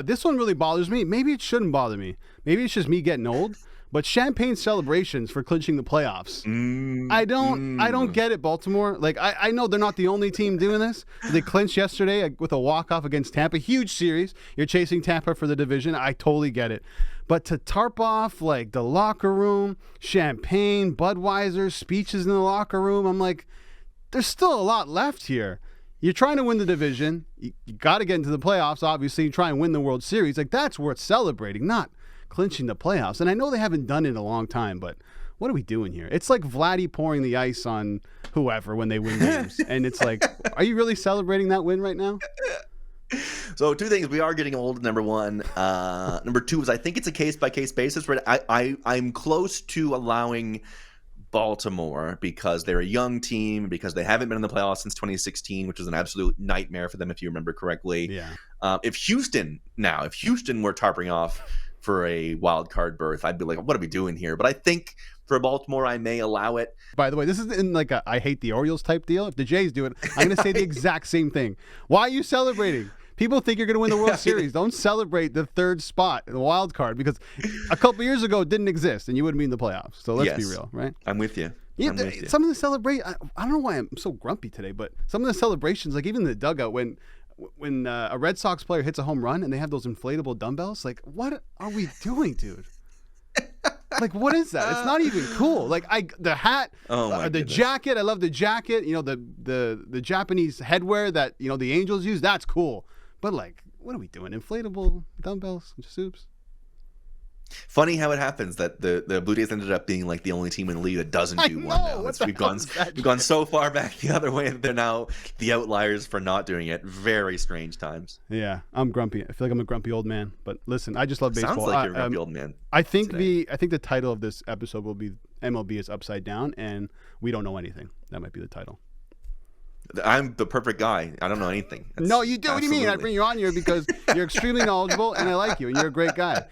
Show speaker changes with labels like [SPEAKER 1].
[SPEAKER 1] This one really bothers me. Maybe it shouldn't bother me. Maybe it's just me getting old. But champagne celebrations for clinching the playoffs. I don't get it, Baltimore. Like, I know they're not the only team doing this. They clinched yesterday with a walk-off against Tampa. Huge series. You're chasing Tampa for the division. I totally get it. But to tarp off, like, the locker room, champagne, Budweiser, speeches in the locker room, I'm like, there's still a lot left here. You're trying to win the division. You got to get into the playoffs, obviously. You try and win the World Series. Like, that's worth celebrating, not clinching the playoffs. And I know they haven't done it in a long time, but what are we doing here? It's like Vladdy pouring the ice on whoever when they win games. And it's like, are you really celebrating that win right now?
[SPEAKER 2] So two things. We are getting old, number one. Number two is I think it's a case-by-case basis. Where I'm close to allowing Baltimore because they're a young team, because they haven't been in the playoffs since 2016, which was an absolute nightmare for them, if you remember correctly.
[SPEAKER 1] Yeah.
[SPEAKER 2] If Houston were tarping off for a wild card berth, I'd be like, what are we doing here? But I think for Baltimore, I may allow it.
[SPEAKER 1] By the way, this is in like a I hate the Orioles type deal. If the Jays do it, I'm going to say the exact same thing. Why are you celebrating? People think you're going to win the World Series. Don't celebrate the third spot in the wild card because a couple years ago it didn't exist and you wouldn't be in the playoffs. So let's be real, right?
[SPEAKER 2] I'm with you.
[SPEAKER 1] Some of the I don't know why I'm so grumpy today, but some of the celebrations, like even in the dugout when a Red Sox player hits a home run and they have those inflatable dumbbells, like what are we doing, dude? Like, what is that? It's not even cool. Like the hat, the jacket. I love the jacket. You know, the Japanese headwear that the Angels use. That's cool. But like, what are we doing? Inflatable dumbbells and soups?
[SPEAKER 2] Funny how it happens that the Blue Jays ended up being like the only team in the league that doesn't do one now. We've gone so far back the other way that they're now the outliers for not doing it. Very strange times.
[SPEAKER 1] Yeah, I'm grumpy. I feel like I'm a grumpy old man. But listen, I just love baseball.
[SPEAKER 2] Sounds like you're a grumpy old man.
[SPEAKER 1] I think the title of this episode will be MLB is Upside Down, and we don't know anything. That might be the title.
[SPEAKER 2] I'm the perfect guy. I don't know anything.
[SPEAKER 1] No, you do. What do you mean? I bring you on here because you're extremely knowledgeable and I like you and you're a great guy.